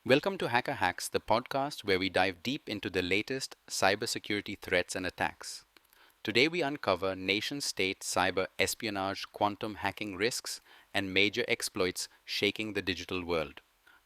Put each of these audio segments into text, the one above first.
Welcome to Hacker Hacks, the podcast where we dive deep into the latest cybersecurity threats and attacks. Today we uncover nation-state cyber espionage, quantum hacking risks, and major exploits shaking the digital world.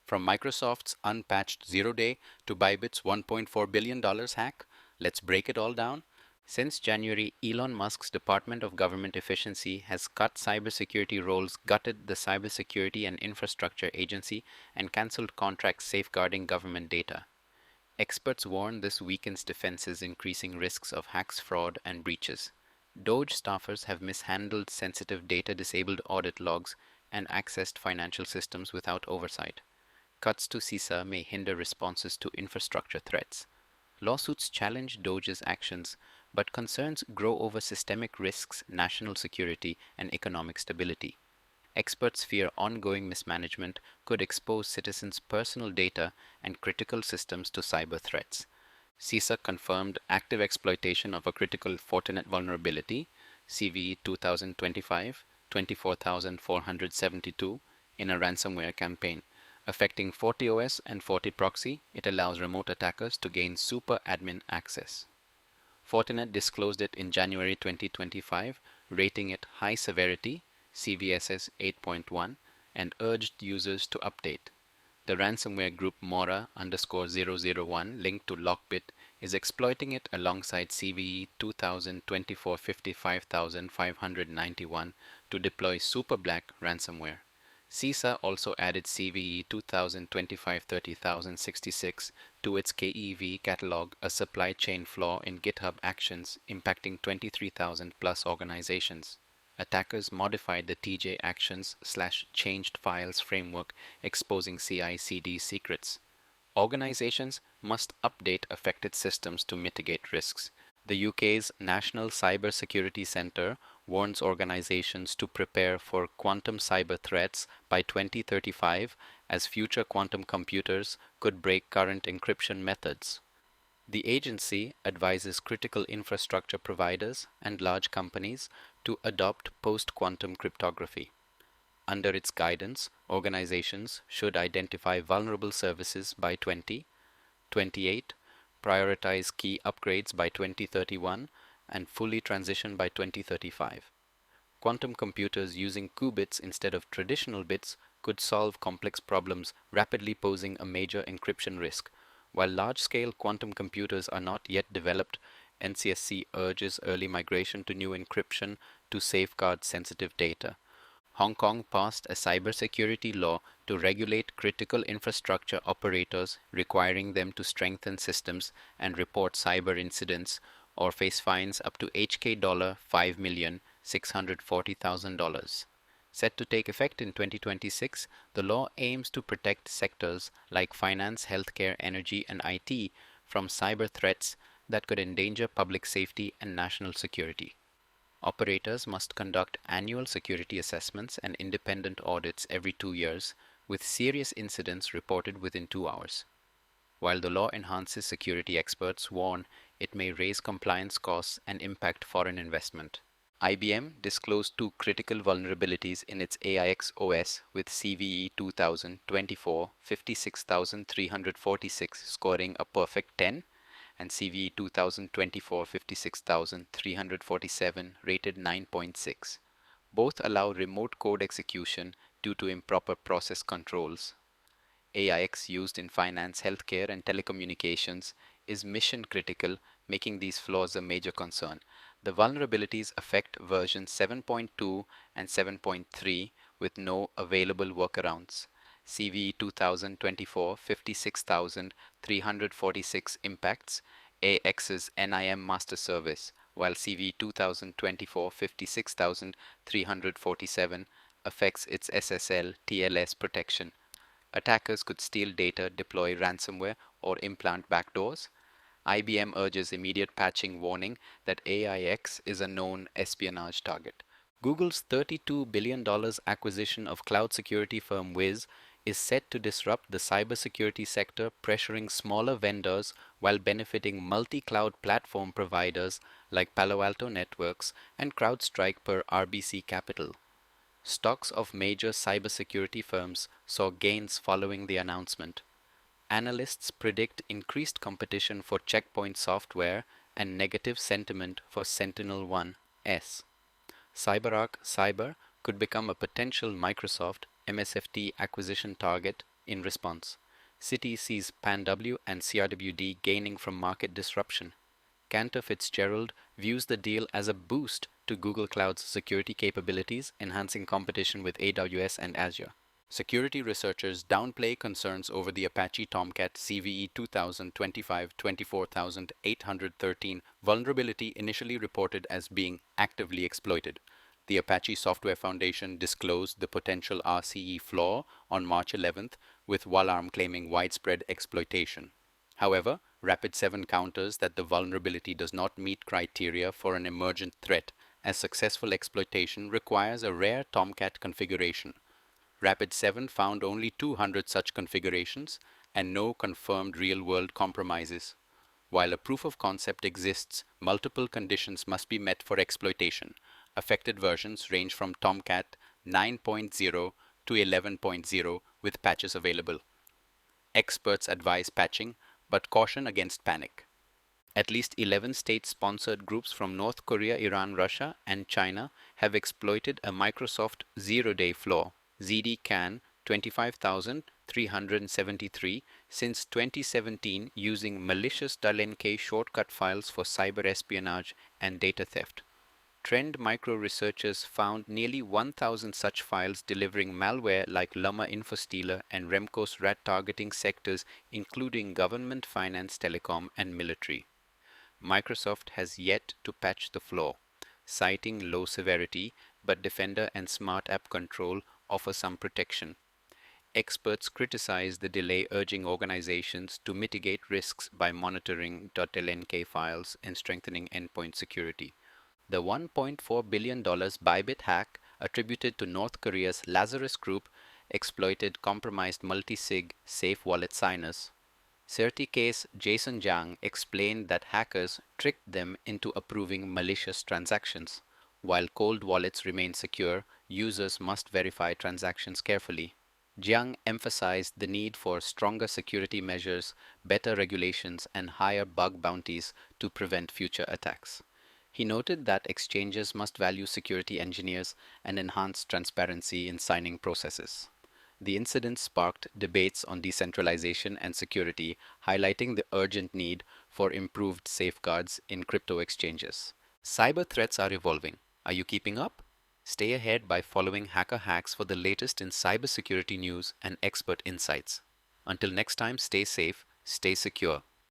From Microsoft's unpatched zero-day to Bybit's $1.4 billion hack, let's break it all down. Since January, Elon Musk's Department of Government Efficiency has cut cybersecurity roles, gutted the Cybersecurity and Infrastructure Agency, and cancelled contracts safeguarding government data. Experts warn this weakens defenses, increasing risks of hacks, fraud, and breaches. DOGE staffers have mishandled sensitive data, disabled audit logs, and accessed financial systems without oversight. Cuts to CISA may hinder responses to infrastructure threats. Lawsuits challenge DOGE's actions, but concerns grow over systemic risks, national security, and economic stability. Experts fear ongoing mismanagement could expose citizens' personal data and critical systems to cyber threats. CISA confirmed active exploitation of a critical Fortinet vulnerability, CVE 2025-24472, in a ransomware campaign. Affecting FortiOS and FortiProxy, it allows remote attackers to gain super admin access. Fortinet disclosed it in January 2025, rating it high severity, CVSS 8.1, and urged users to update. The ransomware group Mora_001, linked to Lockbit, is exploiting it alongside CVE 2024-55591 to deploy super black ransomware. CISA also added CVE 2025-30066 to its KEV catalog, a supply chain flaw in GitHub Actions impacting 23,000 plus organizations. Attackers modified the TJ Actions/changed files framework, exposing CI/CD secrets. Organizations must update affected systems to mitigate risks. The UK's National Cyber Security Centre warns organizations to prepare for quantum cyber threats by 2035, as future quantum computers could break current encryption methods. The agency advises critical infrastructure providers and large companies to adopt post-quantum cryptography. Under its guidance, organizations should identify vulnerable services by 2028, prioritize key upgrades by 2031, and fully transition by 2035. Quantum computers using qubits instead of traditional bits could solve complex problems, rapidly posing a major encryption risk. While large-scale quantum computers are not yet developed, NCSC urges early migration to new encryption to safeguard sensitive data. Hong Kong passed a cybersecurity law to regulate critical infrastructure operators, requiring them to strengthen systems and report cyber incidents or face fines up to HK $5,640,000. Set to take effect in 2026, the law aims to protect sectors like finance, healthcare, energy, and IT from cyber threats that could endanger public safety and national security. Operators must conduct annual security assessments and independent audits every 2 years, with serious incidents reported within 2 hours. While the law enhances security, experts warn it may raise compliance costs and impact foreign investment. IBM disclosed 2 critical vulnerabilities in its AIX OS, with CVE 2024-56346 scoring a perfect 10 and CVE 2024-56347 rated 9.6. Both allow remote code execution due to improper process controls. AIX, used in finance, healthcare, and telecommunications, is mission critical, making these flaws a major concern. The vulnerabilities affect versions 7.2 and 7.3 with no available workarounds. CVE 2024-56346 impacts AX's NIM master service, while CVE 2024-56347 affects its SSL TLS protection. Attackers could steal data, deploy ransomware, or implant backdoors. IBM urges immediate patching, warning that AIX is a known espionage target. Google's $32 billion acquisition of cloud security firm Wiz is set to disrupt the cybersecurity sector, pressuring smaller vendors while benefiting multi-cloud platform providers like Palo Alto Networks and CrowdStrike, per RBC Capital. Stocks of major cybersecurity firms saw gains following the announcement. Analysts predict increased competition for checkpoint software and negative sentiment for Sentinel-1S. CyberArk Cyber could become a potential Microsoft MSFT acquisition target in response. Citi sees PanW and CRWD gaining from market disruption. Cantor Fitzgerald views the deal as a boost to Google Cloud's security capabilities, enhancing competition with AWS and Azure. Security researchers downplay concerns over the Apache Tomcat CVE 2025-24813 vulnerability initially reported as being actively exploited. The Apache Software Foundation disclosed the potential RCE flaw on March 11th, with Walarm claiming widespread exploitation. However, Rapid7 counters that the vulnerability does not meet criteria for an emergent threat, as successful exploitation requires a rare Tomcat configuration. Rapid7 found only 200 such configurations and no confirmed real-world compromises. While a proof of concept exists, multiple conditions must be met for exploitation. Affected versions range from Tomcat 9.0 to 11.0 with patches available. Experts advise patching, but caution against panic. At least 11 state-sponsored groups from North Korea, Iran, Russia, and China have exploited a Microsoft zero-day flaw, ZDCAN 25373, since 2017 using malicious DLNK shortcut files for cyber espionage and data theft. Trend Micro researchers found nearly 1,000 such files delivering malware like Lama InfoStealer and Remco's rat targeting sectors including government, finance, telecom, and military. Microsoft has yet to patch the flaw, citing low severity, but Defender and Smart App Control offer some protection. Experts criticize the delay, urging organizations to mitigate risks by monitoring .lnk files and strengthening endpoint security. The $1.4 billion Bybit hack attributed to North Korea's Lazarus Group exploited compromised multi-sig safe wallet signers. CertiCase Jason Jiang explained that hackers tricked them into approving malicious transactions. While cold wallets remain secure, users must verify transactions carefully. Jiang emphasized the need for stronger security measures, better regulations, and higher bug bounties to prevent future attacks. He noted that exchanges must value security engineers and enhance transparency in signing processes. The incident sparked debates on decentralization and security, highlighting the urgent need for improved safeguards in crypto exchanges. Cyber threats are evolving. Are you keeping up? Stay ahead by following Hacker Hacks for the latest in cybersecurity news and expert insights. Until next time, stay safe, stay secure.